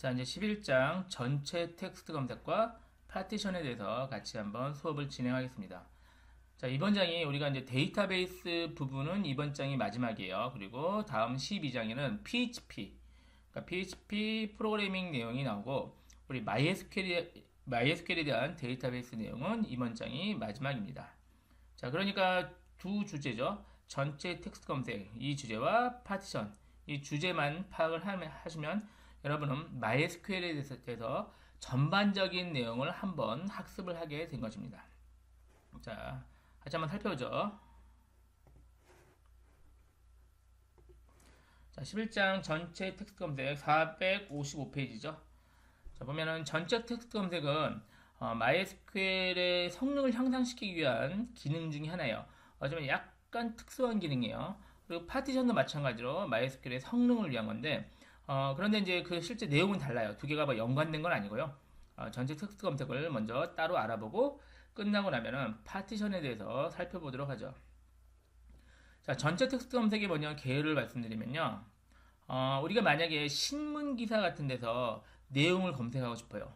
자, 이제 11장 전체 텍스트 검색과 파티션에 대해서 같이 한번 수업을 진행하겠습니다. 자, 이번 장이 우리가 이제 데이터베이스 부분은 이번 장이 마지막이에요. 그리고 다음 12장에는 PHP, 그러니까 PHP 프로그래밍 내용이 나오고 우리 MySQL에 대한 데이터베이스 내용은 이번 장이 마지막입니다. 자, 그러니까 두 주제죠. 전체 텍스트 검색 이 주제와 파티션 이 주제만 파악을 하시면 여러분은 MySQL에 대해서 전반적인 내용을 한번 학습을 하게 된 것입니다. 자, 같이 한번 살펴보죠. 자, 11장 전체 텍스트 검색 455페이지죠. 자, 보면은 전체 텍스트 검색은 MySQL의 성능을 향상시키기 위한 기능 중에 하나예요. 하지만 약간 특수한 기능이에요. 그리고 파티션도 마찬가지로 MySQL의 성능을 위한 건데 그런데 이제 그 실제 내용은 달라요. 두 개가 뭐 연관된 건 아니고요. 전체 텍스트 검색을 먼저 따로 알아보고 끝나고 나면은 파티션에 대해서 살펴보도록 하죠. 자, 전체 텍스트 검색의 먼저 개요를 말씀드리면요. 우리가 만약에 신문 기사 같은 데서 내용을 검색하고 싶어요.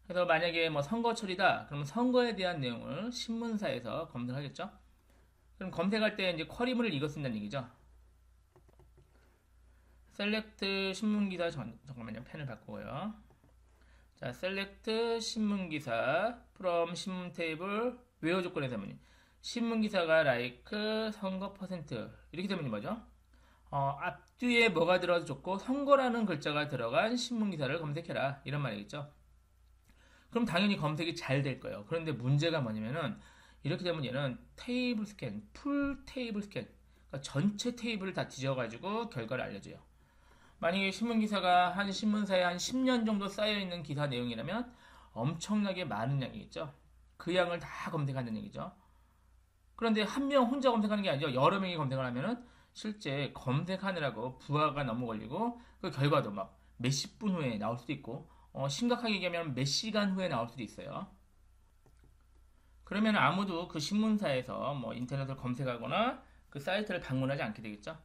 그래서 만약에 뭐 선거철이다, 그러면 선거에 대한 내용을 신문사에서 검색하겠죠. 그럼 검색할 때 이제 쿼리문을 이거 쓴다는 얘기죠. 셀렉트 신문기사 잠깐만요. 펜을 바꾸고요. 자, 셀렉트 신문기사 from 신문 테이블 외어 조건에서 뭐니? 신문기사가 like 선거 퍼센트 이렇게 되면 뭐죠? 앞뒤에 뭐가 들어도 좋고 선거라는 글자가 들어간 신문기사를 검색해라 이런 말이겠죠. 그럼 당연히 검색이 잘 될 거예요. 그런데 문제가 뭐냐면은 이렇게 되면 얘는 테이블 스캔, 풀 테이블 스캔, 그러니까 전체 테이블을 다 뒤져가지고 결과를 알려줘요. 만약에 신문기사가 한 신문사에 한 10년 정도 쌓여있는 기사 내용이라면 엄청나게 많은 양이겠죠. 그 양을 다 검색하는 얘기죠. 그런데 한 명 혼자 검색하는 게 아니죠. 여러 명이 검색을 하면은 실제 검색하느라고 부하가 너무 걸리고 그 결과도 막 몇십 분 후에 나올 수도 있고 심각하게 얘기하면 몇 시간 후에 나올 수도 있어요. 그러면 아무도 그 신문사에서 뭐 인터넷을 검색하거나 그 사이트를 방문하지 않게 되겠죠.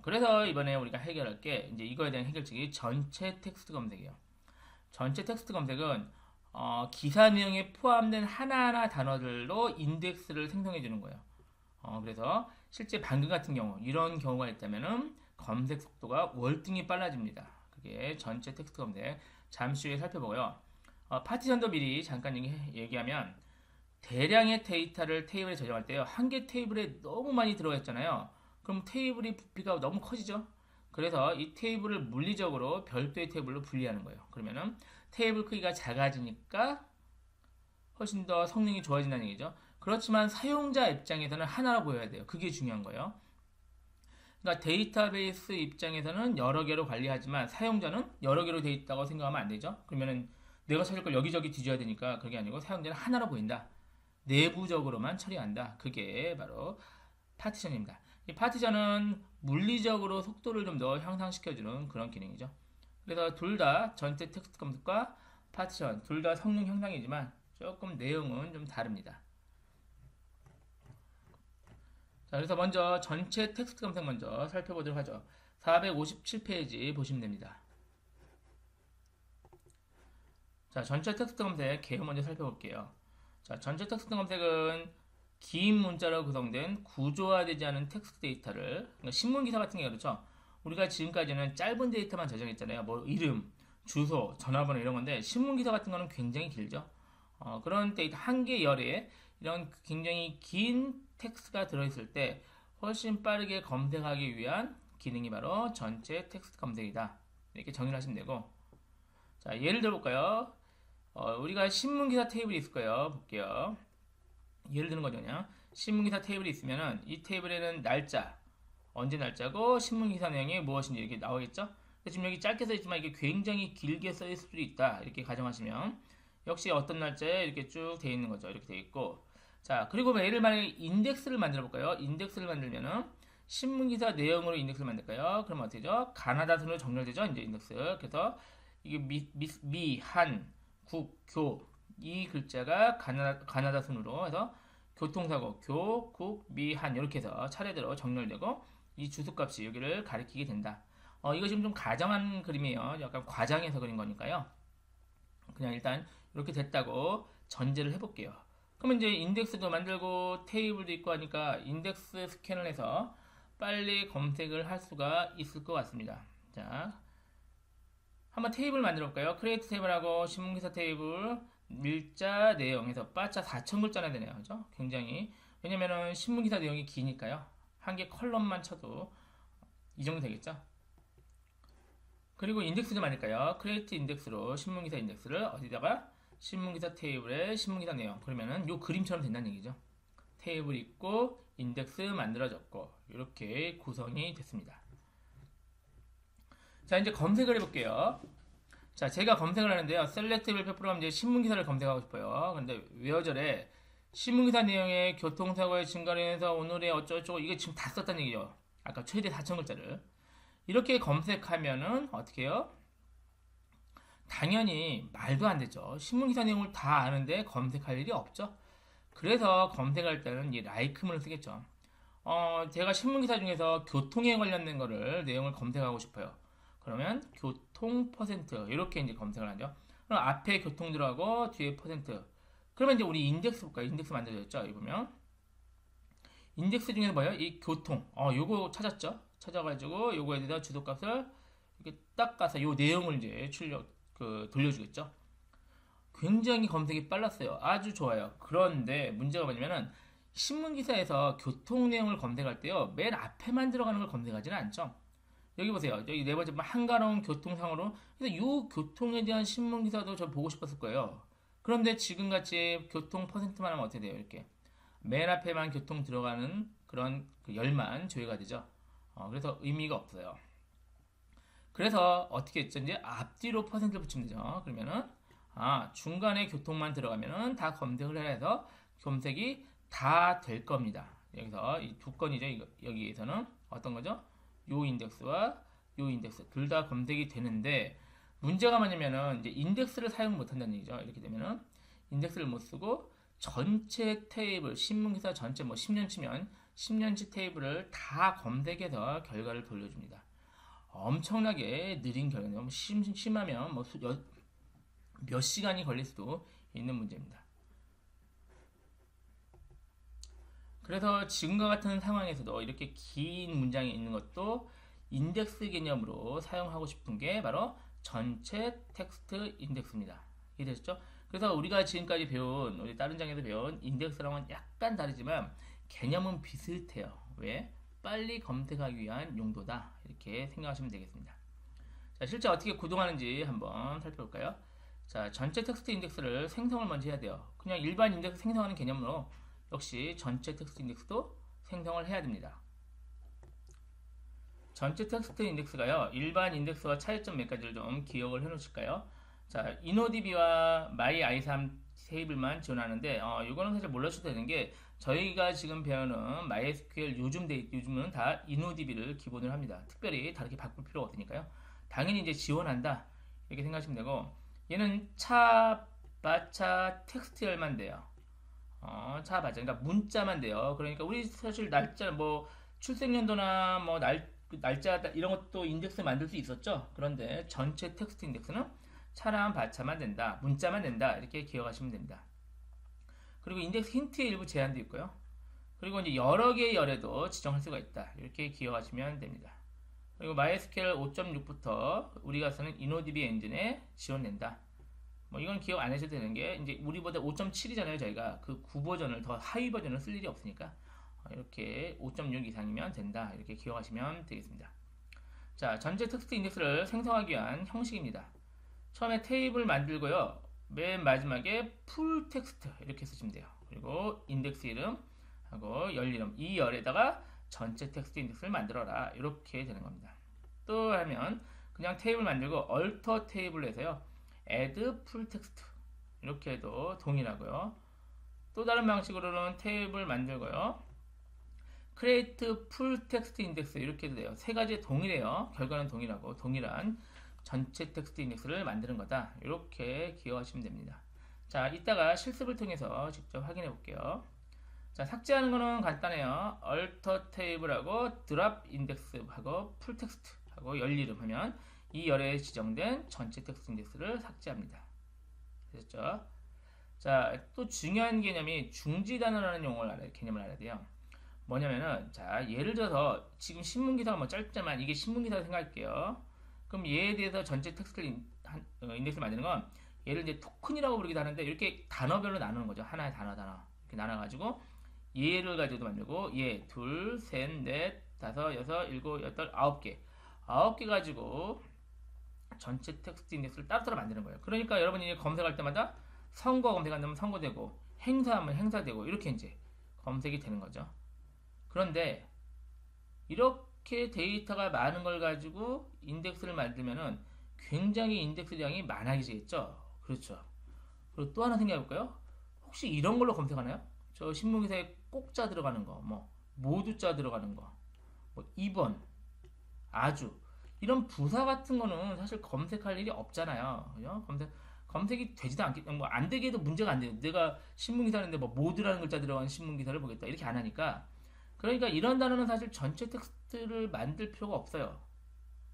그래서 이번에 우리가 해결할 게 이제 이거에 대한 해결책이 전체 텍스트 검색이에요. 전체 텍스트 검색은 기사 내용에 포함된 하나하나 단어들로 인덱스를 생성해 주는 거예요. 그래서 실제 방금 같은 경우 이런 경우가 있다면은 검색 속도가 월등히 빨라집니다. 그게 전체 텍스트 검색 잠시 후에 살펴보고요. 파티션도 미리 잠깐 얘기하면 대량의 데이터를 테이블에 저장할 때요. 한 개 테이블에 너무 많이 들어가 있잖아요. 그럼 테이블의 부피가 너무 커지죠. 그래서 이 테이블을 물리적으로 별도의 테이블로 분리하는 거예요. 그러면은 테이블 크기가 작아지니까 훨씬 더 성능이 좋아진다는 얘기죠. 그렇지만 사용자 입장에서는 하나로 보여야 돼요. 그게 중요한 거예요. 그러니까 데이터베이스 입장에서는 여러 개로 관리하지만 사용자는 여러 개로 돼 있다고 생각하면 안 되죠. 그러면은 내가 찾을 걸 여기저기 뒤져야 되니까 그게 아니고 사용자는 하나로 보인다. 내부적으로만 처리한다. 그게 바로 파티션입니다. 이 파티션은 물리적으로 속도를 좀 더 향상시켜주는 그런 기능이죠. 그래서 둘 다 전체 텍스트 검색과 파티션 둘 다 성능 향상이지만 조금 내용은 좀 다릅니다. 자, 그래서 먼저 전체 텍스트 검색 먼저 살펴보도록 하죠. 457페이지 보시면 됩니다. 자, 전체 텍스트 검색 개요 먼저 살펴볼게요. 자, 전체 텍스트 검색은 긴 문자로 구성된 구조화되지 않은 텍스트 데이터를 그러니까 신문 기사 같은 게 그렇죠. 우리가 지금까지는 짧은 데이터만 저장했잖아요. 뭐 이름, 주소, 전화번호 이런 건데 신문 기사 같은 거는 굉장히 길죠. 그런 데이터 한 개 열에 이런 굉장히 긴 텍스트가 들어있을 때 훨씬 빠르게 검색하기 위한 기능이 바로 전체 텍스트 검색이다. 이렇게 정의를 하시면 되고 자, 예를 들어볼까요? 우리가 신문 기사 테이블이 있을 거예요. 볼게요. 예를 드는 거죠. 그냥 신문기사 테이블이 있으면은 이 테이블에는 날짜, 언제 날짜고 신문기사 내용이 무엇인지 이렇게 나오겠죠. 지금 여기 짧게 써 있지만 이게 굉장히 길게 써 있을 수도 있다. 이렇게 가정하시면 역시 어떤 날짜에 이렇게 쭉 돼 있는 거죠. 이렇게 돼 있고 자 그리고 예를 만약에 인덱스를 만들어 볼까요? 인덱스를 만들면은 신문기사 내용으로 인덱스를 만들까요? 그러면 어떻게 되죠? 가나다 순으로 정렬되죠. 이제 인덱스. 그래서 이게 미, 한, 국, 교 이 글자가 가나다 순으로 해서 교통사고, 국, 미, 한 이렇게 해서 차례대로 정렬되고 이 주소값이 여기를 가리키게 된다. 이거 지금 좀 가정한 그림이에요. 약간 과장해서 그린 거니까요. 그냥 일단 이렇게 됐다고 전제를 해볼게요. 그러면 이제 인덱스도 만들고 테이블도 있고 하니까 인덱스 스캔을 해서 빨리 검색을 할 수가 있을 것 같습니다. 자, 한번 테이블 만들어 볼까요? 크리에이트 테이블하고 신문기사 테이블 밀자 내용에서 빠짜 4,000글자나 되네요. 그죠? 굉장히. 왜냐면은 신문기사 내용이 기니까요. 한 개 컬럼만 쳐도 이 정도 되겠죠? 그리고 인덱스도 만들까요? 크리에이트 인덱스로 신문기사 인덱스를 어디다가 신문기사 테이블에 신문기사 내용. 그러면은 요 그림처럼 된다는 얘기죠. 테이블 있고 인덱스 만들어졌고 이렇게 구성이 됐습니다. 자, 이제 검색을 해볼게요. 자, 제가 검색을 하는데요. 셀렉티블 페퍼로 하면 이제 신문기사를 검색하고 싶어요. 근데 웨어절에 신문기사 내용의 교통사고의 증가로 인해서 오늘의 어쩌고저쩌고 이게 지금 다 썼다는 얘기죠. 아까 최대 4,000글자를. 이렇게 검색하면은 어떻게 해요? 당연히 말도 안 되죠. 신문기사 내용을 다 아는데 검색할 일이 없죠. 그래서 검색할 때는 이 라이크문을 쓰겠죠. 제가 신문기사 중에서 교통에 관련된 거를 내용을 검색하고 싶어요. 그러면 교통 퍼센트 이렇게 이제 검색을 하죠. 그럼 앞에 교통 들어가고 뒤에 퍼센트. 그러면 이제 우리 인덱스 볼까요? 인덱스 만들어졌죠. 여기 보면 인덱스 중에서 뭐예요? 이 교통. 요거 찾았죠. 찾아가지고 요거에 대해서 주소값을 이렇게 딱 가서 요 내용을 이제 돌려주겠죠. 굉장히 검색이 빨랐어요. 아주 좋아요. 그런데 문제가 뭐냐면은 신문기사에서 교통 내용을 검색할 때요. 맨 앞에만 들어가는 걸 검색하지는 않죠. 여기 보세요. 여기 네 번째 한가로운 교통상으로. 그래서 요 교통에 대한 신문기사도 저 보고 싶었을 거예요. 그런데 지금같이 교통 퍼센트만 하면 어떻게 돼요? 이렇게 맨 앞에만 교통 들어가는 그런 그 열만 조회가 되죠. 그래서 의미가 없어요. 그래서 어떻게 했죠? 이제 앞뒤로 퍼센트를 붙이면 되죠. 그러면은 중간에 교통만 들어가면은 다 검색을 해서 검색이 다 될 겁니다. 여기서 이 두 건이죠. 여기에서는 어떤 거죠? 요 인덱스와 요 인덱스 둘 다 검색이 되는데 문제가 뭐냐면은 이제 인덱스를 사용 못 한다는 얘기죠. 이렇게 되면은 인덱스를 못 쓰고 전체 테이블 신문기사 전체 뭐 10년치면 10년치 테이블을 다 검색해서 결과를 돌려줍니다. 엄청나게 느린 결과는 심하면 몇 시간이 걸릴 수도 있는 문제입니다. 그래서 지금과 같은 상황에서도 이렇게 긴 문장이 있는 것도 인덱스 개념으로 사용하고 싶은 게 바로 전체 텍스트 인덱스입니다. 이해되셨죠? 그래서 우리가 지금까지 배운 우리 다른 장에서 배운 인덱스랑은 약간 다르지만 개념은 비슷해요. 왜? 빨리 검색하기 위한 용도다. 이렇게 생각하시면 되겠습니다. 자, 실제 어떻게 구동하는지 한번 살펴볼까요? 자, 전체 텍스트 인덱스를 생성을 먼저 해야 돼요. 그냥 일반 인덱스 생성하는 개념으로 역시 전체 텍스트 인덱스도 생성을 해야 됩니다. 전체 텍스트 인덱스가요, 일반 인덱스와 차이점 몇 가지를 좀 기억을 해 놓으실까요? 자, InnoDB와 MyI3 테이블만 지원하는데, 이거는 사실 몰라주셔도 되는 게, 저희가 지금 배우는 MySQL 요즘은 다 InnoDB를 기본으로 합니다. 특별히 다르게 바꿀 필요가 없으니까요. 당연히 이제 지원한다. 이렇게 생각하시면 되고, 얘는 바차 텍스트열만 돼요. 바차, 그러니까 문자만 돼요. 그러니까 우리 사실 날짜, 뭐, 출생연도나 뭐, 날짜, 이런 것도 인덱스 만들 수 있었죠. 그런데 전체 텍스트 인덱스는 차랑 바차만 된다. 문자만 된다. 이렇게 기억하시면 됩니다. 그리고 인덱스 힌트의 일부 제한도 있고요. 그리고 이제 여러 개의 열에도 지정할 수가 있다. 이렇게 기억하시면 됩니다. 그리고 MySQL 5.6부터 우리가 쓰는 InnoDB 엔진에 지원된다. 뭐 이건 기억 안 하셔도 되는 게 이제 우리보다 5.7이잖아요. 저희가 그 9버전을 더 하위 버전을 쓸 일이 없으니까 이렇게 5.6 이상이면 된다. 이렇게 기억하시면 되겠습니다. 자, 전체 텍스트 인덱스를 생성하기 위한 형식입니다. 처음에 테이블 만들고요. 맨 마지막에 풀 텍스트 이렇게 쓰시면 돼요. 그리고 인덱스 이름하고 열 이름, 이 열에다가 전체 텍스트 인덱스를 만들어라. 이렇게 되는 겁니다. 또 하면 그냥 테이블 만들고 alter 테이블로 해서요. add full text 이렇게 해도 동일하고요. 또 다른 방식으로는 테이블 만들고요. create full text index 이렇게 해도 돼요. 세 가지 동일해요. 결과는 동일하고 동일한 전체 텍스트 인덱스를 만드는 거다. 이렇게 기억하시면 됩니다. 자, 이따가 실습을 통해서 직접 확인해 볼게요. 자, 삭제하는 거는 간단해요. alter table하고 drop index하고 full text 하고 열 이름 하면 이 열에 지정된 전체 텍스트 인덱스를 삭제합니다. 됐죠? 자, 또 중요한 개념이 중지 단어라는 개념을 알아야 돼요. 뭐냐면은, 자, 예를 들어서 지금 신문 기사가 뭐 짧지만 이게 신문 기사라고 생각할게요. 그럼 얘에 대해서 전체 텍스트를 인덱스를 만드는 건 얘를 이제 토큰이라고 부르기도 하는데 이렇게 단어별로 나누는 거죠. 하나의 단어 이렇게 나눠가지고 얘를 가지고도 만들고 얘 둘, 셋, 넷, 다섯, 여섯, 일곱, 여덟, 아홉 개 가지고 전체 텍스트 인덱스를 따로따로 만드는 거예요. 그러니까 여러분이 검색할 때마다 선거 검색한다면 선거되고 행사하면 행사되고 이렇게 이제 검색이 되는 거죠. 그런데 이렇게 데이터가 많은 걸 가지고 인덱스를 만들면은 굉장히 인덱스량이 많아지겠죠. 그렇죠. 그리고 또 하나 생각해볼까요? 혹시 이런 걸로 검색하나요? 저 신문기사에 꼭자 들어가는 거, 뭐 모두자 들어가는 거, 뭐 2번, 아주 이런 부사 같은 거는 사실 검색할 일이 없잖아요. 그죠? 검색이 되지도 않기 때문에 뭐안 되게 해도 문제가 안 돼요. 내가 신문기사인데 뭐 모두라는 글자 들어간 신문기사를 보겠다 이렇게 안 하니까. 그러니까 이런 단어는 사실 전체 텍스트를 만들 필요가 없어요.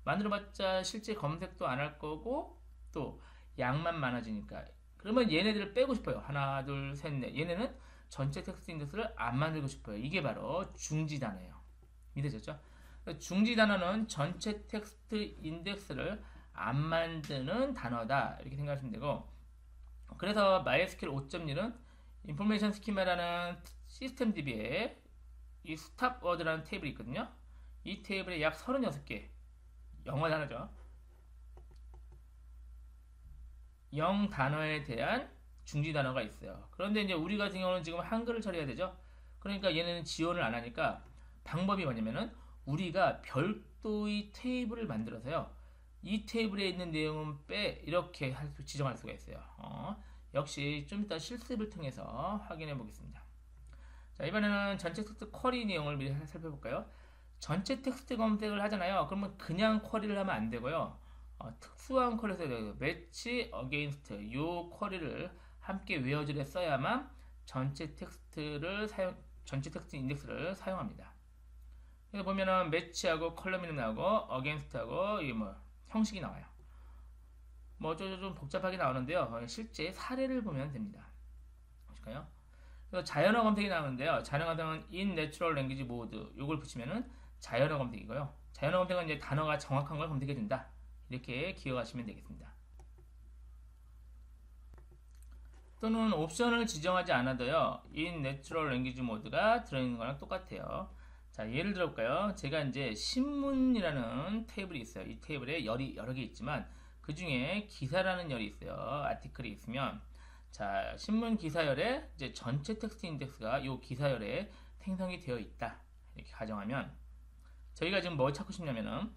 만들어봤자 실제 검색도 안 할 거고 또 양만 많아지니까. 그러면 얘네들을 빼고 싶어요. 하나, 둘, 셋, 넷. 얘네는 전체 텍스트 인덱스를 안 만들고 싶어요. 이게 바로 중지 단어예요. 이해되셨죠? 중지 단어는 전체 텍스트 인덱스를 안 만드는 단어다. 이렇게 생각하시면 되고, 그래서 MySQL 5.1은 인포메이션 스키마라는 시스템 DB에 이 스탑 워드라는 테이블이 있거든요. 이 테이블에 약 36개 영어 단어죠. 0 단어에 대한 중지 단어가 있어요. 그런데 이제 우리 같은 경우는 지금 한글을 처리해야 되죠. 그러니까 얘네는 지원을 안 하니까 방법이 뭐냐면은 우리가 별도의 테이블을 만들어서요. 이 테이블에 있는 내용은 빼 이렇게 지정할 수가 있어요. 역시 좀 이따 실습을 통해서 확인해 보겠습니다. 자, 이번에는 전체 텍스트 쿼리 내용을 미리 살펴볼까요? 전체 텍스트 검색을 하잖아요. 그러면 그냥 쿼리를 하면 안 되고요. 특수한 쿼리를 써야 돼요. match against 이 쿼리를 함께 외워줄에 써야만 전체 텍스트 인덱스를 사용합니다. 그래서 보면은 match하고 컬럼 이름 나오고 against하고 이 뭐 형식이 나와요. 뭐 좀 복잡하게 나오는데요. 실제 사례를 보면 됩니다. 보실까요? 그래서 자연어 검색이 나오는데요. 자연어 검색은 in natural language mode 이걸 붙이면은 자연어 검색이고요. 자연어 검색은 이제 단어가 정확한 걸 검색해 준다. 이렇게 기억하시면 되겠습니다. 또는 옵션을 지정하지 않아도요. in natural language mode가 들어있는 거랑 똑같아요. 자, 예를 들어볼까요? 제가 이제 신문이라는 테이블이 있어요. 이 테이블에 열이 여러 개 있지만 그 중에 기사라는 열이 있어요. 아티클이 있으면 자, 신문 기사열에 이제 전체 텍스트 인덱스가 이 기사열에 생성이 되어 있다. 이렇게 가정하면 저희가 지금 뭐 찾고 싶냐면은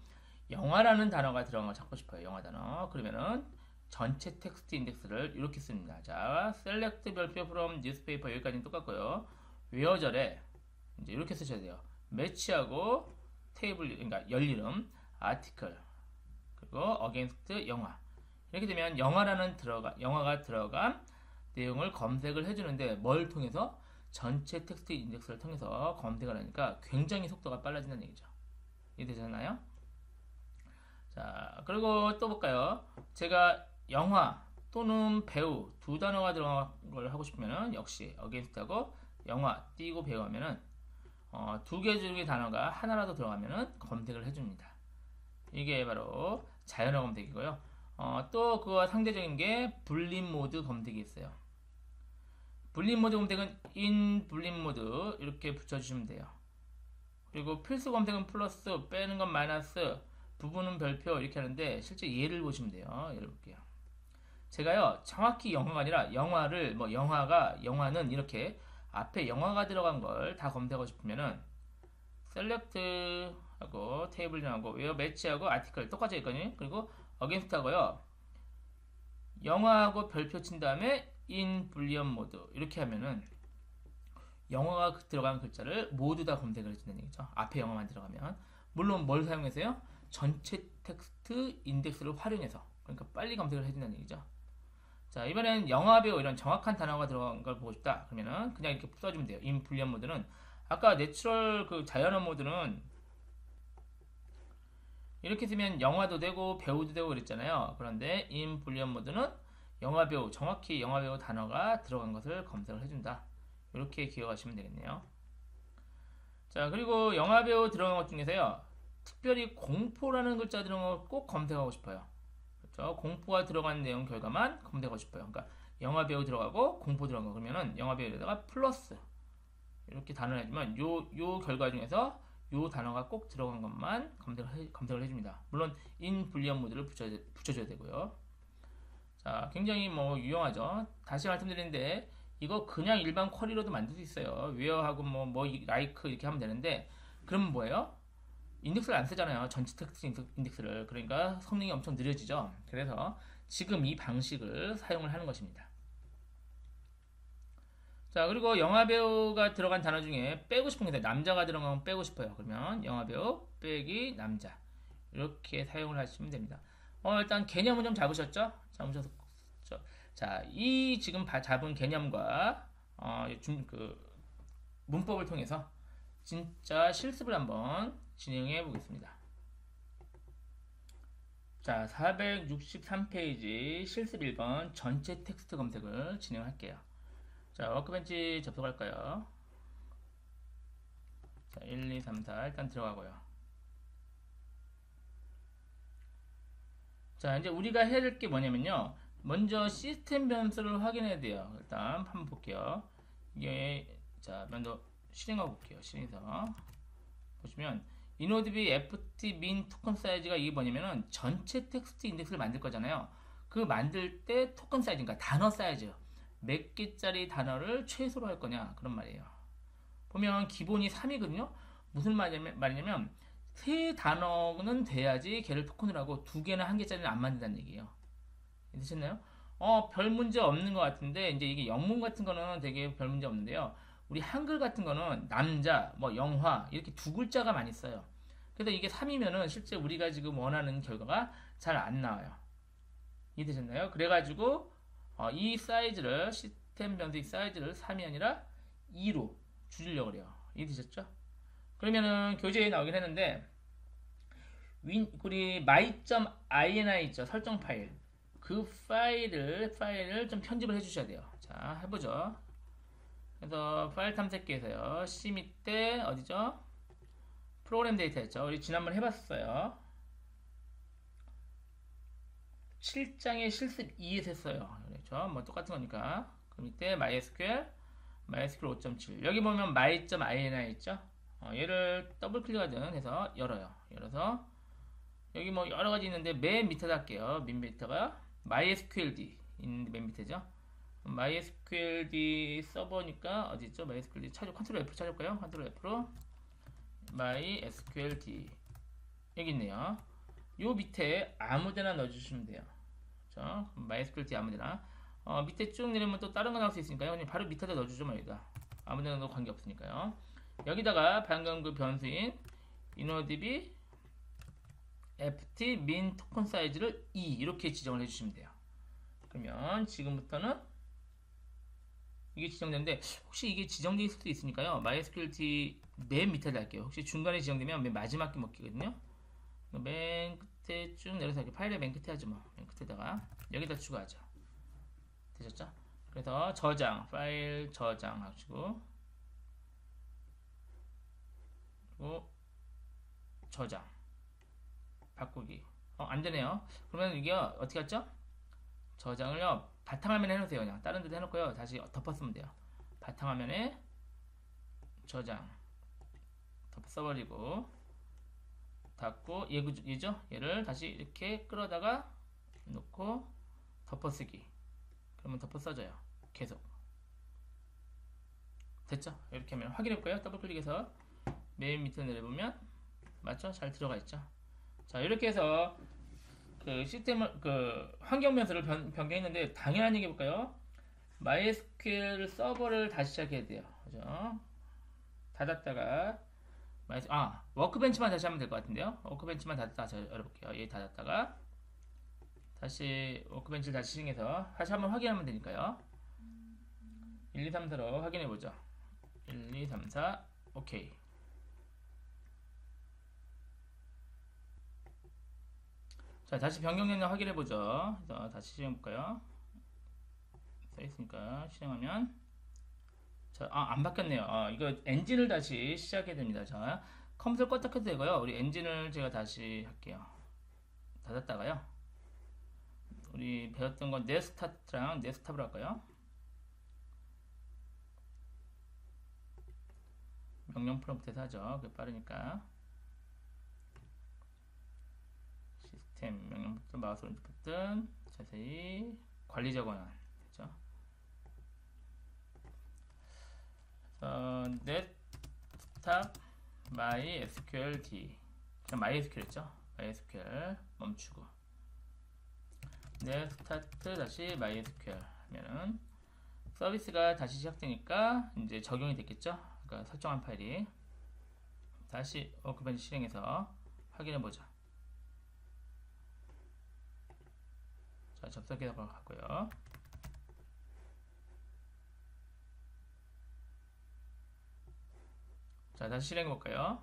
영화라는 단어가 들어간 걸 찾고 싶어요. 영화 단어. 그러면은 전체 텍스트 인덱스를 이렇게 씁니다. 자, select 별표 from newspaper 여기까지는 똑같고요. 웨어절에 이제 이렇게 쓰셔야 돼요. 매치하고 테이블 그러니까 열 이름, 아티클 그리고 against 영화. 이렇게 되면 영화가 들어간 내용을 검색을 해주는데 뭘 통해서? 전체 텍스트 인덱스를 통해서 검색을 하니까 굉장히 속도가 빨라진다는 얘기죠. 이해되셨나요? 자, 그리고 또 볼까요? 제가 영화 또는 배우 두 단어가 들어간 걸 하고 싶으면은 역시 against하고 영화 띄고 배우 하면은 두 개 중의 단어가 하나라도 들어가면은 검색을 해줍니다. 이게 바로 자연어 검색이고요. 또 그와 상대적인 게 불림 모드 검색이 있어요. 불림 모드 검색은 in 불림 모드 이렇게 붙여주시면 돼요. 그리고 필수 검색은 플러스, 빼는 건 마이너스, 부분은 별표 이렇게 하는데 실제 예를 보시면 돼요. 예를 볼게요. 제가요 정확히 영화가 아니라 영화는 이렇게 앞에 영화가 들어간 걸 다 검색하고 싶으면은 셀렉트 하고 테이블 하고 웨어 매치하고 아티클 똑같이 있거든요. 그리고 어게인스트 하고요. 영화하고 별표 친 다음에 in 불리언 모드 이렇게 하면은 영화가 들어간 글자를 모두 다 검색을 해준다는 얘기죠. 앞에 영화만 들어가면 물론 뭘 사용해서요? 전체 텍스트 인덱스를 활용해서 그러니까 빨리 검색을 해준다는 얘기죠. 자, 이번엔 영화 배우 이런 정확한 단어가 들어간 걸 보고 싶다. 그러면은 그냥 이렇게 써주면 돼요. in 불리언 모드는 아까 내추럴 그 자연어 모드는 이렇게 쓰면 영화도 되고 배우도 되고 그랬잖아요. 그런데 in 불리언 모드는 영화 배우, 정확히 영화 배우 단어가 들어간 것을 검색을 해준다. 이렇게 기억하시면 되겠네요. 자, 그리고 영화 배우 들어간 것 중에서요, 특별히 공포라는 글자 들어간 거 꼭 검색하고 싶어요. 그렇죠? 공포가 들어간 내용 결과만 검색하고 싶어요. 그러니까 영화 배우 들어가고 공포 들어간 거 그러면은 영화 배우에다가 플러스 이렇게 단어를 해주면 요 결과 중에서 요 단어가 꼭 들어간 것만 검색을 해줍니다. 물론 in 불리언 모드를 붙여줘야 되고요. 자, 굉장히 뭐 유용하죠. 다시 말씀드리는데 이거 그냥 일반 쿼리로도 만들 수 있어요. 웨어하고 뭐 like 이렇게 하면 되는데 그럼 뭐예요? 인덱스를 안 쓰잖아요. 전체 텍스트 인덱스를. 그러니까 성능이 엄청 느려지죠. 그래서 지금 이 방식을 사용을 하는 것입니다. 자, 그리고 영화배우가 들어간 단어 중에 빼고 싶은 게 남자가 들어가면 빼고 싶어요. 그러면 영화배우 빼기 남자 이렇게 사용을 하시면 됩니다. 일단 개념은 좀 잡으셨죠? 잡으셨죠? 자, 이 지금 잡은 개념과 문법을 통해서 진짜 실습을 한번 진행해 보겠습니다. 자, 463페이지 실습 1번 전체 텍스트 검색을 진행할게요. 자, 워크벤치 접속할까요? 자, 1, 2, 3, 4 일단 들어가고요. 자, 이제 우리가 해야 될 게 뭐냐면요. 먼저 시스템 변수를 확인해야 돼요. 일단 한번 볼게요. 이게 자, 먼저 실행하고 볼게요. 실행해서 보시면 인오드비 ft min 토큰 사이즈가 이게 뭐냐면은 전체 텍스트 인덱스를 만들 거잖아요. 그 만들 때 토큰 사이즈, 그러니까 단어 사이즈 몇 개짜리 단어를 최소로 할 거냐 그런 말이에요. 보면 기본이 3이거든요. 무슨 말이냐면 세 단어는 돼야지 걔를 토큰을 하고 두 개나 한 개짜리는 안 만든다는 얘기예요. 되셨나요? 별 문제 없는 것 같은데 이제 이게 영문 같은 거는 되게 별 문제 없는데요. 우리 한글 같은 거는 남자, 뭐 영화 이렇게 두 글자가 많이 써요. 그래서 이게 3이면은 실제 우리가 지금 원하는 결과가 잘 안 나와요. 이해되셨나요? 그래가지고 이 사이즈를 시스템 변수의 사이즈를 3이 아니라 2로 줄이려고 그래요. 이해되셨죠? 그러면은 교재에 나오긴 했는데 우리 my.ini 있죠? 설정 파일. 그 파일을 좀 편집을 해주셔야 돼요. 자, 해보죠. 그래서 파일 탐색기에서요. C 밑에 어디죠? 프로그램 데이터였죠. 우리 지난번 해봤어요. 7장의 실습 2에서 했어요. 그렇죠? 뭐 똑같은 거니까. 그 밑에 MySQL 5.7 여기 보면 my.ini 있죠? 얘를 더블 클릭하든 해서 열어요. 열어서 여기 뭐 여러 가지 있는데 맨 밑에다 할게요. 맨 밑에가 MySQLD 있는데 맨 밑에죠. MySQLD 서버니까 어디 있죠? MySQLD 컨트롤 F 찾을까요? 컨트롤 F로 MySQLD 여기 있네요. 요 밑에 아무데나 넣어주시면 돼요. 그렇죠? MySQLD 아무데나. 밑에 쭉 내리면 또 다른 거 나올 수 있으니까요. 그냥 바로 밑에다 넣어주죠, 말이다. 아무데나 넣어도 관계 없으니까요. 여기다가 방금 그 변수인 InnoDB ft min 토큰 사이즈를 2 이렇게 지정을 해주시면 돼요. 그러면 지금부터는 이게 지정되는데 혹시 이게 지정되어 있을 수도 있으니까요. MySQLD 맨 밑에 달게요. 혹시 중간에 지정되면 맨 마지막 게 먹히거든요. 맨 끝에 쭉 내려서 이렇게 파일의 맨 끝에 하죠. 뭐. 맨 끝에다가 여기다 추가하죠. 되셨죠? 그래서 저장, 파일 저장 하시고 그리고 저장 바꾸기. 안되네요. 그러면 이게 어떻게 했죠? 저장을요 바탕화면에 해놓으세요. 그냥 다른 데도 해놓고요 다시 덮었으면 돼요. 바탕화면에 저장 써버리고 닫고 얘죠? 얘를 다시 이렇게 끌어다가 놓고 덮어쓰기. 그러면 덮어 써져요. 계속 됐죠? 이렇게 하면 확인해볼까요? 더블 클릭해서 맨 밑에 내려보면 맞죠? 잘 들어가 있죠? 자, 이렇게 해서 그 시스템을 환경 변수를 변경했는데 당연한 얘기 해볼까요? MySQL 서버를 다시 시작해야 돼요. 그죠? 닫았다가 워크벤치만 다시 하면 될 것 같은데요. 워크벤치만 닫았다 열어볼게요. 얘 닫았다가 다시 워크벤치를 다시 실행해서 다시 한번 확인하면 되니까요. 1, 2, 3, 4로 확인해보죠. 1, 2, 3, 4 오케이. 자, 다시 변경 명령 확인해 보죠. 그래서 다시 실행해 볼까요? 써 있으니까 실행하면 자, 안 바뀌었네요. 이거 엔진을 다시 시작해야 됩니다. 자, 컴퓨터 껐다 켜도 되고요. 우리 엔진을 제가 다시 할게요. 닫았다가요. 우리 배웠던 건 네스타트랑 네스탑으로 할까요? 명령 프롬프트에서 하죠. 그게 빠르니까. 시스템 명령 버튼, 마우스 오른쪽 버튼, 자세히 관리자 권한. 그죠? 네스탑 MySQLD. 그냥 MySQL이죠. MySQL 멈추고. 네, 스타트 다시 MySQL 하면은 서비스가 다시 시작되니까 이제 적용이 됐겠죠. 그러니까 설정한 파일이 다시 워크벤치 실행해서 확인해 보자. 자, 접속해서 가고요. 자, 다시 실행해 볼까요?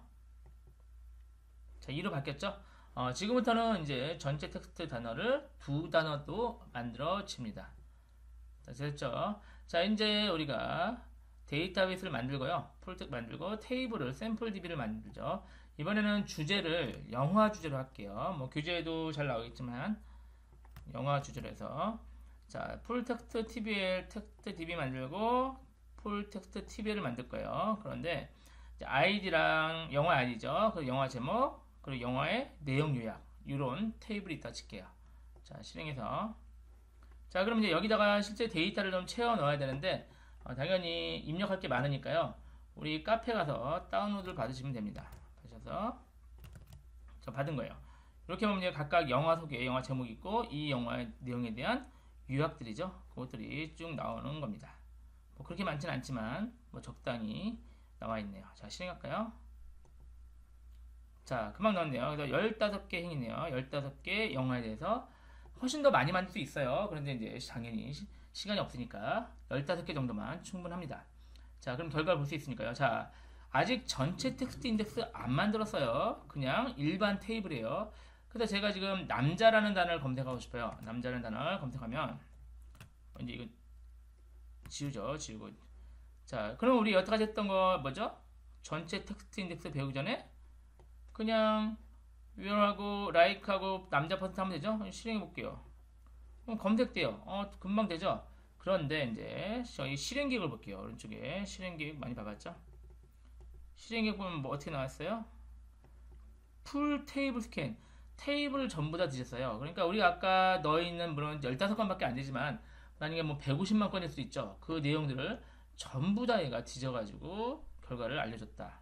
자, 2로 바뀌었죠? 지금부터는 이제 전체 텍스트 단어를 2단어도 만들어집니다. 자, 됐죠? 자, 이제 우리가 데이터베이스를 만들고요. 풀텍 만들고 테이블을 샘플DB를 만들죠. 이번에는 주제를 영화 주제로 할게요. 뭐 교재에도 잘 나오겠지만 영화 주제로 해서 자, 풀텍스트 TBL 텍스트 DB 만들고 풀텍스트 TBL을 만들 거예요. 그런데 아이디랑 영화 아이디죠. 그리고 영화 제목 그리고 영화의 내용 요약 이런 테이블이 있다 칠게요. 자, 실행해서 자, 그럼 이제 여기다가 실제 데이터를 좀 채워 넣어야 되는데 당연히 입력할 게 많으니까요. 우리 카페 가서 다운로드를 받으시면 됩니다. 하셔서 저 받은 거예요. 이렇게 보면 이제 각각 영화 소개, 영화 제목이 있고 이 영화의 내용에 대한 요약들이죠. 그것들이 쭉 나오는 겁니다. 뭐 그렇게 많지는 않지만 뭐 적당히 나와 있네요. 자, 실행할까요? 자, 금방 나왔네요. 그래서 15개 행이네요. 15개 영화에 대해서 훨씬 더 많이 만들 수 있어요. 그런데 이제 당연히 시간이 없으니까 15개 정도만 충분합니다. 자, 그럼 결과를 볼 수 있으니까요. 자, 아직 전체 텍스트 인덱스 안 만들었어요. 그냥 일반 테이블이에요. 그래서 제가 지금 남자라는 단어를 검색하고 싶어요. 남자라는 단어를 검색하면 이제 이거 지우죠. 지우고. 자, 그럼 우리 여태까지 했던 거 뭐죠? 전체 텍스트 인덱스 배우기 전에 그냥 위하고 라이크하고 남자 퍼센트 하면 되죠? 실행해 볼게요. 그럼 검색돼요. 금방 되죠? 그런데 이제 저희 실행 계획을 볼게요. 오른쪽에 실행 계획 많이 봐봤죠? 실행 계획 보면 뭐 어떻게 나왔어요? 풀 테이블 스캔. 테이블을 전부 다 뒤졌어요. 그러니까 우리가 아까 넣어 있는 물론 15건밖에 안 되지만 만약에 뭐 150만 건일 수 있죠. 그 내용들을 전부 다 얘가 뒤져가지고 결과를 알려줬다.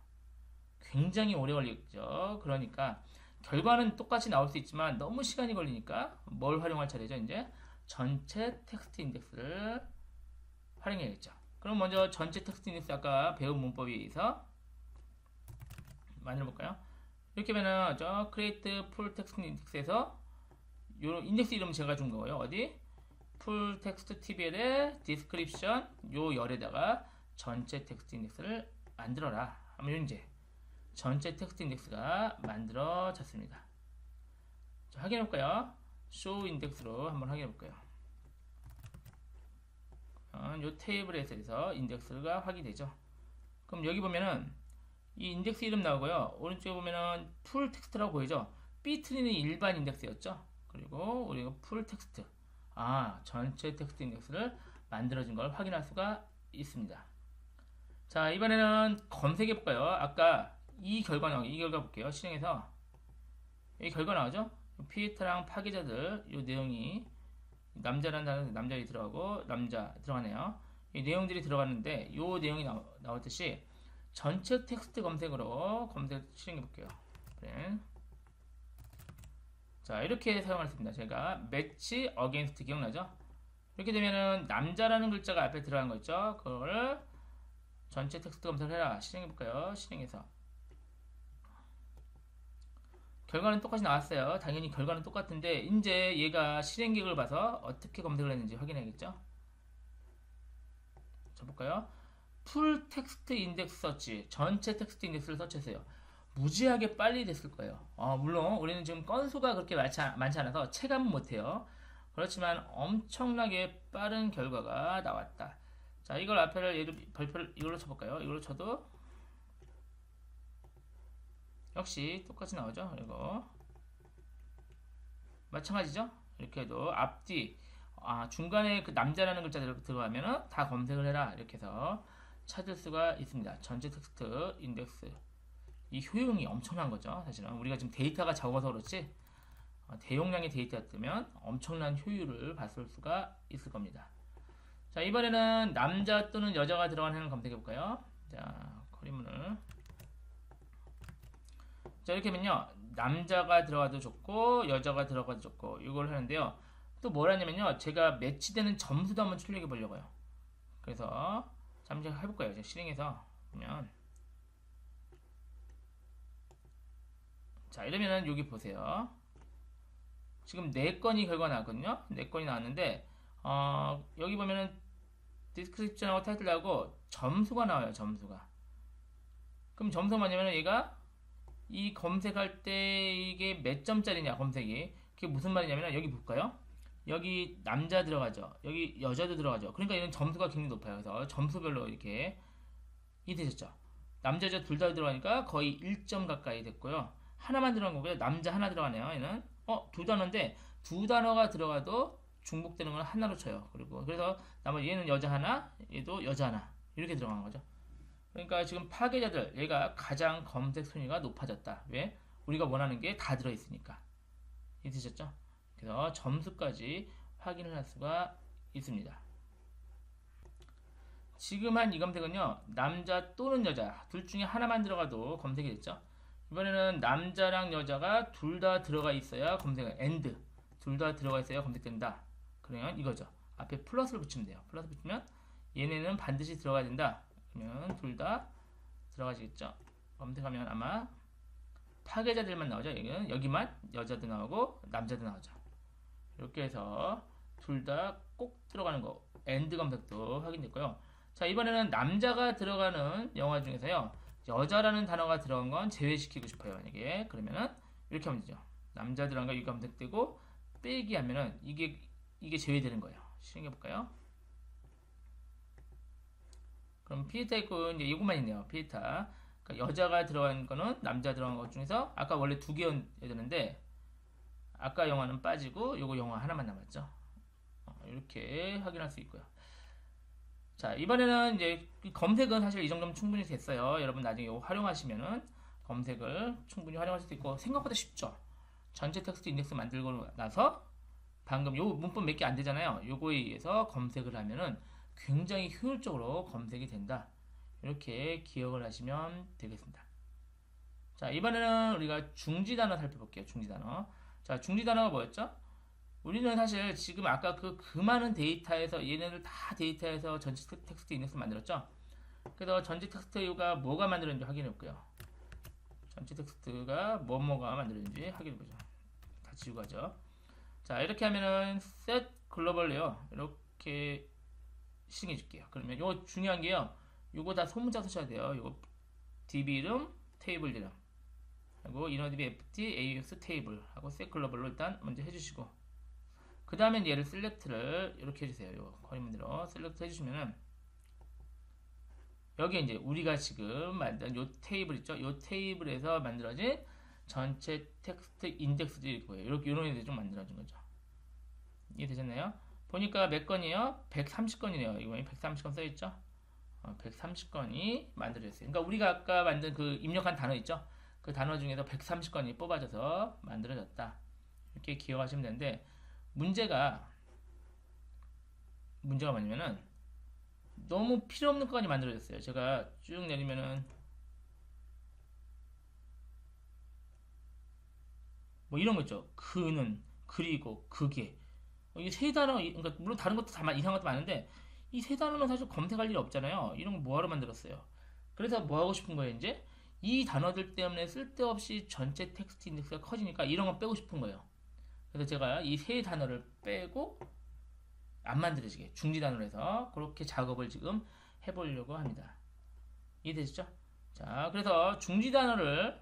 굉장히 오래 걸리죠. 그러니까 결과는 똑같이 나올 수 있지만 너무 시간이 걸리니까 뭘 활용할 차례죠. 이제 전체 텍스트 인덱스를 활용해야겠죠. 그럼 먼저 전체 텍스트 인덱스 아까 배운 문법에 의해서 만들어 볼까요? 이렇게 하면은 저 create full text index에서 요 인덱스 이름 제가 준 거고요. 어디? full text tbl의 description 요 열에다가 전체 텍스트 인덱스를 만들어라 하면 이제 전체 텍스트 인덱스가 만들어졌습니다. 자, 확인해 볼까요? show index로 한번 확인해 볼까요? 이 테이블에서 인덱스가 확인되죠. 그럼 여기 보면은 이 인덱스 이름 나오고요. 오른쪽에 보면은 풀 텍스트라고 보이죠? 삐트리는 일반 인덱스였죠. 그리고 우리가 풀 텍스트, 전체 텍스트 인덱스를 만들어진 걸 확인할 수가 있습니다. 자, 이번에는 검색해 볼까요? 아까 이 결과 나오게 이 결과 볼게요. 실행해서 이 결과 나오죠? 피해타랑 파괴자들 이 내용이 남자라는 단어 남자이 들어가고 남자 들어가네요. 이 내용들이 들어갔는데 이 내용이 나왔듯이 전체 텍스트 검색으로 검색 실행해 볼게요. 그래. 자, 이렇게 사용할 수 있습니다. 제가 매치 어게인스트 기억나죠? 이렇게 되면은 남자라는 글자가 앞에 들어간 거 있죠? 그걸 전체 텍스트 검색을 해라. 실행해 볼까요? 실행해서 결과는 똑같이 나왔어요. 당연히 결과는 똑같은데 이제 얘가 실행 계획을 봐서 어떻게 검색을 했는지 확인해야겠죠? 자, 볼까요? 풀 텍스트 인덱스 서치, 전체 텍스트 인덱스를 서치했어요. 무지하게 빨리 됐을 거예요. 물론 우리는 지금 건수가 그렇게 많지 않아서 체감은 못해요. 그렇지만 엄청나게 빠른 결과가 나왔다. 자, 이걸 앞에를 별표를 이걸로 쳐볼까요? 이걸로 쳐도 역시 똑같이 나오죠. 이거 마찬가지죠. 이렇게 해도 앞뒤 중간에 그 남자라는 글자 들어가면은 다 검색을 해라 이렇게 해서 찾을 수가 있습니다. 전체 텍스트 인덱스 이 효용이 엄청난 거죠. 사실은 우리가 지금 데이터가 적어서 그렇지 대용량의 데이터였다면 엄청난 효율을 봤을 수가 있을 겁니다. 자, 이번에는 남자 또는 여자가 들어간 행을 검색해 볼까요? 자, 커리문을 자, 이렇게 하면요 남자가 들어가도 좋고 여자가 들어가도 좋고 이걸 하는데요. 또 뭘 하냐면요 제가 매치되는 점수도 한번 출력해 보려고요. 그래서 잠시 해볼 거예요. 제가 실행해서 보면 자, 이러면은 여기 보세요. 지금 4건이 결과 나왔거든요. 4건이 나왔는데 여기 보면은 디스크립션하고 타이틀하고 점수가 나와요. 점수가. 그럼 점수가 뭐냐면은 얘가 이 검색할 때 이게 몇 점짜리냐 검색이 그게 무슨 말이냐면 여기 볼까요? 여기 남자 들어가죠. 여기 여자도 들어가죠. 그러니까 얘는 점수가 굉장히 높아요. 그래서 점수별로 이렇게 이 되셨죠. 남자 여자 둘 다 들어가니까 거의 1점 가까이 됐고요. 하나만 들어간 거고요. 남자 하나 들어가네요. 얘는 두 단어인데 두 단어가 들어가도 중복되는 건 하나로 쳐요. 그리고 그래서 나머지 얘는 여자 하나, 얘도 여자 하나 이렇게 들어간 거죠. 그러니까 지금 파괴자들 얘가 가장 검색 순위가 높아졌다. 왜? 우리가 원하는 게 다 들어있으니까. 이해되셨죠? 그래서 점수까지 확인을 할 수가 있습니다. 지금 한 이 검색은요 남자 또는 여자 둘 중에 하나만 들어가도 검색이 됐죠. 이번에는 남자랑 여자가 둘 다 들어가 있어야 검색은 AND 둘 다 들어가 있어야 검색된다. 그러면 이거죠. 앞에 플러스를 붙이면 돼요. 플러스 붙이면 얘네는 반드시 들어가야 된다. 그러면 둘 다 들어가시겠죠. 검색하면 아마 파괴자들만 나오죠. 여기만 여자도 나오고 남자도 나오죠. 이렇게 해서 둘 다 꼭 들어가는 거 AND 검색도 확인됐고요. 자, 이번에는 남자가 들어가는 영화 중에서요 여자라는 단어가 들어간 건 제외시키고 싶어요. 만약에 그러면은 이렇게 하면 되죠. 남자 들어간 거 이거 검색되고 빼기 하면은 이게 제외되는 거예요. 실행해 볼까요? 그럼 피에타 있고 이제 이것만 있네요. 피에타. 그러니까 여자가 들어간 거는 남자 들어간 것 중에서 아까 원래 2개였는데 아까 영화는 빠지고 요거 영화 하나만 남았죠. 이렇게 확인할 수 있고요. 자, 이번에는 이제 검색은 사실 이 정도면 충분히 됐어요. 여러분 나중에 이거 활용하시면은 검색을 충분히 활용할 수도 있고 생각보다 쉽죠. 전체 텍스트 인덱스 만들고 나서 방금 요 문법 몇 개 안 되잖아요. 요거에 의해서 검색을 하면은 굉장히 효율적으로 검색이 된다. 이렇게 기억을 하시면 되겠습니다. 자, 이번에는 우리가 중지 단어 살펴볼게요. 중지 단어. 자, 중지 단어가 뭐였죠? 우리는 사실 지금 아까 그 많은 데이터에서 얘네들 다 데이터에서 전체 텍스트 인덱스 만들었죠. 그래서 전체 텍스트가 뭐가 만들었는지 확인해 볼게요. 전체 텍스트가 뭐가 만들었는지 확인해 보죠. 다 지우고 하죠. 자, 이렇게 하면은 set global이요. 이렇게 실행해 줄게요. 그러면 이거 중요한 게요. 이거 다 소문자 쓰셔야 돼요. 이거 db 이름, 테이블 이름 하고 inodb ft aux 테이블 하고 set global로 일단 먼저 해주시고 그 다음에 얘를 셀렉트를 이렇게 해주세요. 요 거리문대로 셀렉트 해주시면은 여기에 이제 우리가 지금 만든 요 테이블 있죠? 요 테이블에서 만들어진 전체 텍스트 인덱스들이 있고요. 이렇게 이런 애들이 좀 만들어진 거죠. 이해되셨나요? 보니까 몇 건이에요? 130건이네요. 이거 130건 써있죠? 130건이 만들어졌어요. 그러니까 우리가 아까 만든 그 입력한 단어 있죠? 그 단어 중에서 130건이 뽑아져서 만들어졌다. 이렇게 기억하시면 되는데 문제가 뭐냐면은 너무 필요 없는 건이 만들어졌어요. 제가 쭉 내리면은 뭐 이런 거 있죠. 그는, 그리고, 그게 이 세 단어, 그러니까 물론 다른 것도 다 이상한 것도 많은데 이 세 단어는 사실 검색할 일 없잖아요. 이런 거 뭐하러 만들었어요. 그래서 뭐 하고 싶은 거예요. 이제 이 단어들 때문에 쓸데없이 전체 텍스트 인덱스가 커지니까 이런 거 빼고 싶은 거예요. 그래서 제가 이 세 단어를 빼고 안 만들어지게 중지 단어로 해서 그렇게 작업을 지금 해보려고 합니다. 이해되시죠? 자, 그래서 중지 단어를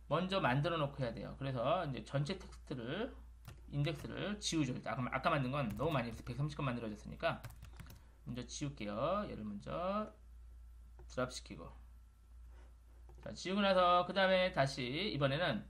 먼저 만들어 놓고 해야 돼요. 그래서 이제 전체 텍스트를 인덱스를 지우죠. 일단 아까 만든 건 너무 많이 130건 만들어졌으니까 먼저 지울게요. 얘를 먼저 드랍 시키고, 자, 지우고 나서 그 다음에 다시 이번에는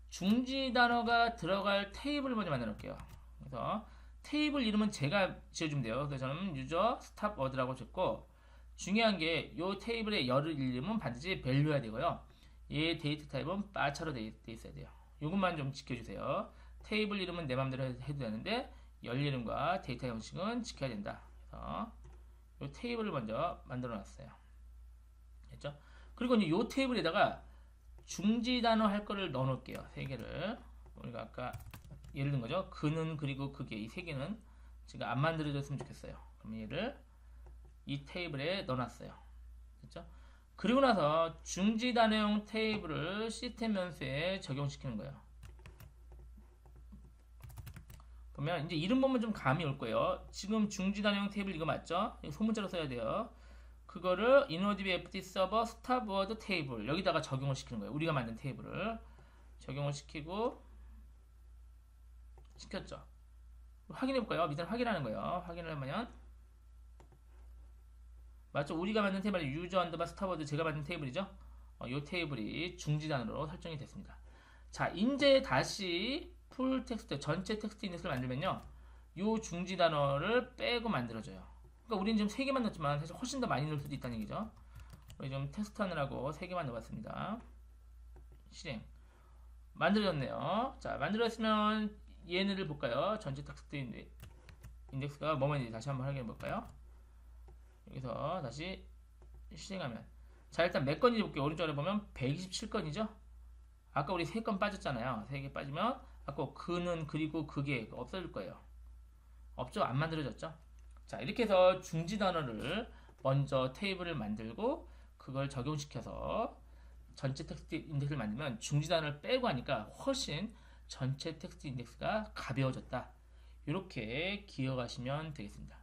중지 단어가 들어갈 테이블을 먼저 만들어 놓을게요. 그래서 테이블 이름은 제가 지어주면 돼요. 그래서 저는 유저 스탑 워드라고 줬고, 중요한 게 이 테이블의 열 이름은 반드시 밸류해야 되고요. 얘 데이터 타입은 빠차로 돼 있어야 돼요. 이것만 좀 지켜주세요. 테이블 이름은 내 맘대로 해도 되는데 열 이름과 데이터 형식은 지켜야 된다. 그래서 이 테이블을 먼저 만들어 놨어요. 됐죠? 그리고 이제 이 테이블에다가 중지 단어 할 거를 넣어 놓을게요. 세 개를. 우리가 아까 예를 든 거죠. 그는 그리고 그게 이 세 개는 제가 안 만들어졌으면 좋겠어요. 그럼 얘를 이 테이블에 넣어놨어요. 됐죠? 그리고 나서 중지 단어용 테이블을 시스템 연수에 적용시키는 거예요. 그러면 이제 이름 보면 좀 감이 올 거예요. 지금 중지 단어용 테이블 이거 맞죠? 이거 소문자로 써야 돼요. 그거를 InnoDB FT 서버 스탑 워드 테이블 여기다가 적용을 시키는 거예요. 우리가 만든 테이블을 적용을 시키고 시켰죠. 확인해 볼까요? 밑에 확인하는 거예요. 확인을 하면 맞죠? 우리가 만든 테이블이 유저 언더바 스탑 워드 제가 만든 테이블이죠. 이 테이블이 중지 단어로 설정이 됐습니다. 자, 이제 다시 풀 텍스트 전체 텍스트 인덱스를 만들면요, 요 중지 단어를 빼고 만들어져요. 그러니까 우리는 지금 3개만 넣었지만 사실 훨씬 더 많이 넣을 수도 있다는 얘기죠. 우리 좀 테스트 하느라고 3개만 넣어봤습니다. 실행 만들어졌네요. 자, 만들었으면 얘네를 볼까요? 전체 텍스트 인덱스가 뭐뭐인지 다시 한번 확인해 볼까요? 여기서 다시 실행하면, 자, 일단 몇 건인지 볼게요. 오른쪽에 보면 127건이죠. 아까 우리 3건 빠졌잖아요. 3개 빠지면 아까 그는 그리고 그게 없어질 거예요. 없죠? 안 만들어졌죠? 자, 이렇게 해서 중지 단어를 먼저 테이블을 만들고 그걸 적용시켜서 전체 텍스트 인덱스를 만들면 중지 단어를 빼고 하니까 훨씬 전체 텍스트 인덱스가 가벼워졌다. 이렇게 기억하시면 되겠습니다.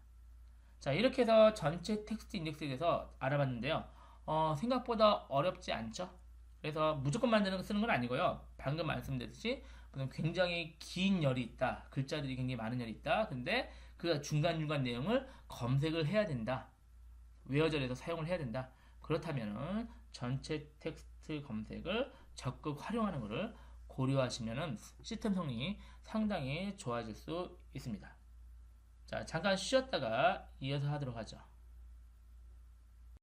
자, 이렇게 해서 전체 텍스트 인덱스에 대해서 알아봤는데요. 생각보다 어렵지 않죠? 그래서 무조건 쓰는 건 아니고요. 방금 말씀드렸듯이 굉장히 긴 열이 있다. 글자들이 굉장히 많은 열이 있다. 근데 그 중간중간 내용을 검색을 해야 된다. 웨어절에서 사용을 해야 된다. 그렇다면 전체 텍스트 검색을 적극 활용하는 것을 고려하시면 시스템 성능이 상당히 좋아질 수 있습니다. 자, 잠깐 쉬었다가 이어서 하도록 하죠.